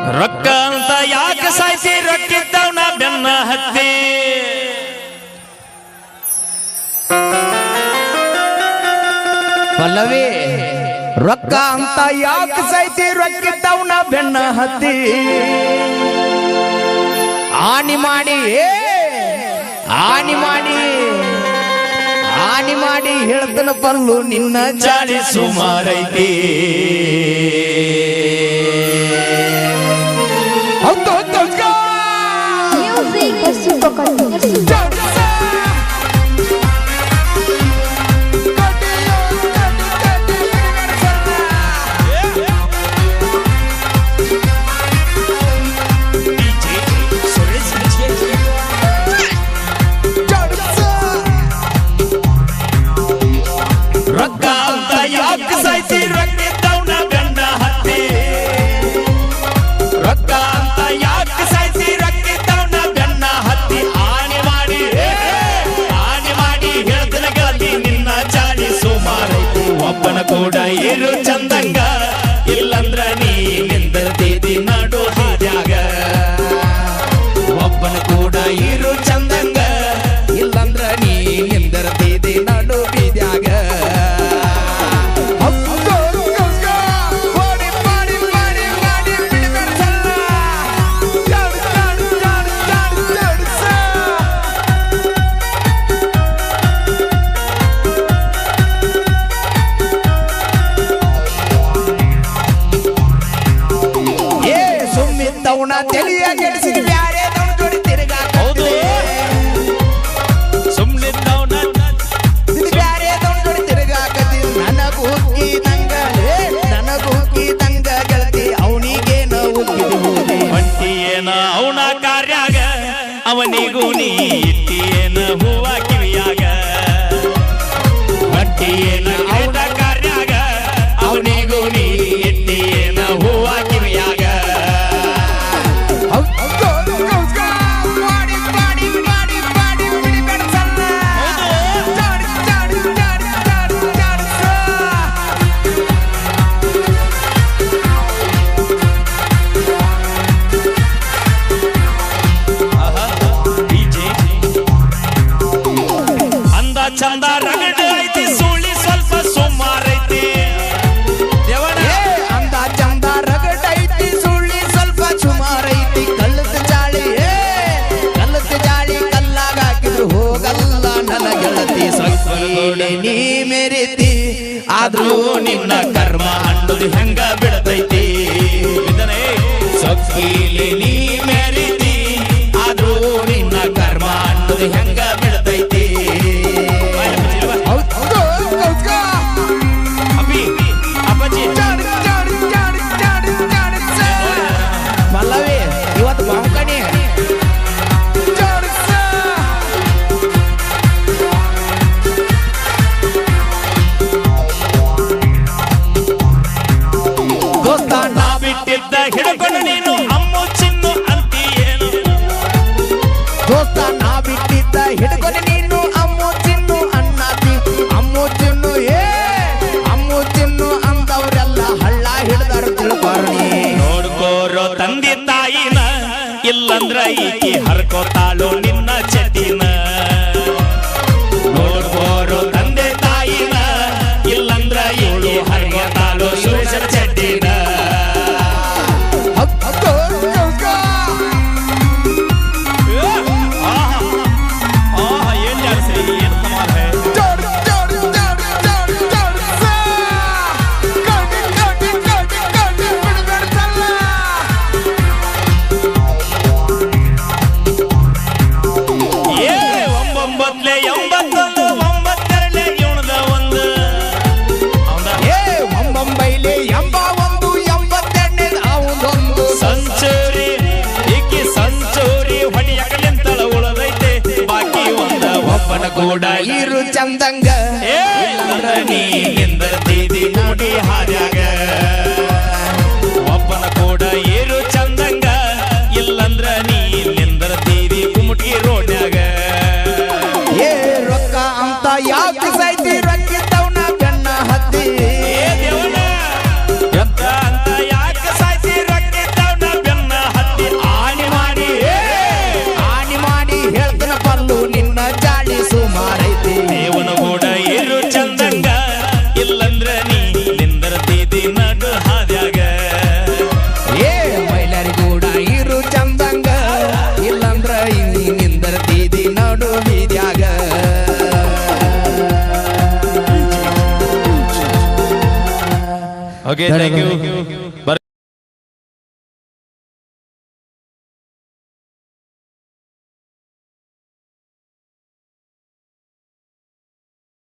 ರೊಕ್ಕ ಅಂತ ಯಾಕೆ ಸಾಯ್ತಿ ರೊಕ್ಕಿದ್ದವನ ಬೆನ್ನ ಹತ್ತಿ ಪಲ್ಲವಿ ರೊಕ್ಕ ಅಂತ ಯಾಕೆ ಸಾಯ್ತಿ ರೊಕ್ಕಿದ್ದವನ ಬೆನ್ನ ಹತ್ತಿ ಆನಿ ಮಾಡಿ ಹೇಳ್ತನ ಪಲ್ಲು ನಿನ್ನ ಚಾಳಿ ಸುಮಾರೈತಿ ರೊಕ್ಕ ಅಂತ ಯಾಕೆ ಸಾಯ್ತಿ ರೊಕ್ಕಿದ್ದವನ ಬೆನ್ನ ಹತ್ತಿ ರೊಕ್ಕ ಅಂತ ಯಾಕೆ ಸಾಯ್ತಿ ರೊಕ್ಕಿದ್ದವನ ಬೆನ್ನ ಹತ್ತಿ ಆನೆ ಮಾಡಿ ಹೇಳ್ತನ ಗೆಳತಿ ನಿನ್ನ ಚಾಳಿ ಸುಮಾರೈತಿ ಒಬ್ಬನ ಕೂಡ ಇರು ಚಂದಂಗ ಇಲ್ಲಂದ್ರ ನೀ ನಿಂದಿರ್ತಿದಿ ನಡು ಹಾದ್ಯಾಗ ಒಬ್ಬನ ಕೂಡ ಇರು ಚಂದಂಗ ಇಲ್ಲಂದ್ರ ನೀ ನಿಂದಿರ್ತಿದಿ ನಡು ಬೀದ್ಯಾಗ ಸುಮ್ಮಿದ್ದವನ ತಿಳಿಯ ಗೆಡಿಸಿದ ಬ್ಯಾರೆ ಜೋಡಿ ತಿರುಗಾಕ ಸುಮ್ನಿದ್ದವನ ಬ್ಯಾರೆ ಜೋಡಿ ತಿರುಗಾಕತಿ ನನಗೂ ಹುಕ್ಕಿದಂಗ ಗೆಳತಿ ಅವನಿಗೇನ ಹುಕ್ಕಿದ ಹೊಂಟಿಯೇನ ಅವನ ಕಾರ್ಯಾಗ ಅವನಿಗೂ ನೀ ಇಟ್ಟಿಯೇನ ಹೂವ ಕಿವಿಯಾಗ ಹೊಂಟಿಯೇನ ಅವನ ಕಾರ್ಯಾಗ ಅವನಿಗೂ ನೀ ಇಟ್ಟಿಯೇನ ಹೂವ ಕಿವಿಯಾಗ ಚಂದ ರಗಡ ಐತಿ ಸುಳಿ ಸ್ವಲ್ಪ ಸುಮಾರೈತಿ ಅಂದ ಚಂದ ರಗಡ ಐತಿ ಸುಳ್ಳಿ ಸ್ವಲ್ಪ ಸುಮಾರೈತಿ ಕಲ್ಲದ ಜಾಳಿ ಕಲ್ಲಾಗ ಹಾಕಿದ್ರು ಹೋಗಲ್ಲ ನನ್ನ ಗೆಳತಿ ಸೊಕ್ಕಿ ನೀ ಮೆರಿತಿ ಆದ್ರೂ ನಿನ್ನ ಕರ್ಮ ಅನ್ನೋದು ಹೆಂಗ ಬಿಡತೈತಿ ಸೊಕ್ಕಿಲಿ ನೀ ಮೆರಿತಿ ಆದ್ರೂ ನಿನ್ನ ಕರ್ಮ ಅನ್ನೋದು ಹೆಂಗ ಬಿಡತೈತಿ ಪಲ್ಲವಿ ಇವತ್ತು ಬಾಂಕಣಿ ದೋಸ್ತ ನಾ ಬಿಟ್ಟಿದ್ದ ಹಿಡ್ಕೊಂಡು ನೀನು ಅಮ್ಮು ಚಿನ್ನು ಅಂತೀಯೇನು ದೋಸ್ತ ನಾ ಬಿಟ್ಟಿದ್ದ ಹಿಡ್ಕೊಂಡು ನೀನು ಅಮ್ಮು ಚಿನ್ನು ಅನ್ನತಿ ಅಮ್ಮು ಚಿನ್ನು ಅಂದವ್ರೆಲ್ಲ ಹಳ್ಳ ಹಿಡ್ದಾರ ತಿಳ್ಬಾರ್ನಿ ನೋಡ್ಕೋರೋ ತಂದೆ ತಾಯಿನ ಇಲ್ಲಂದ್ರ ಈಕಿ ಹರ್ಕೋತಾಳು ನಿನ್ನ ಚಟಿನ ನೋಡ್ಕೋರೋ ತಂದೆ ತಾಯಿನ ಇಲ್ಲಂದ್ರ ಈಕಿ ಹರ್ಕೋತಾಳು ಸುರೇಶನ ಚಟಿನ ಕೂಡ ಇರು ಚಂದಂಗ ನೀ ನಿಂದಿರ್ತಿದಿ ನೋಡಿ ಹಾದ್ಯಾಗ ಒಬ್ಬನ ಕೂಡ ಇರು ಚಂದಂಗ ಇಲ್ಲಂದ್ರ ನೀ ನಿಂದಿರ್ತಿದಿ ಕುಮಟಿ ರೋಡ್ಯಾಗ ರೊಕ್ಕ ಅಂತ ಯಾಕೆ ಸಾಯ್ತಿ ರೊಕ್ಕಿದ್ದವನ ಬೆನ್ನ ಹತ್ತಿ ರೊಕ್ಕ ಅಂತ ಯಾಕೆ ಸಾಯ್ತಿ ರೊಕ್ಕಿದ್ದವನ ಬೆನ್ನ ಓಕೆ ಥ್ಯಾಂಕ್ ಯು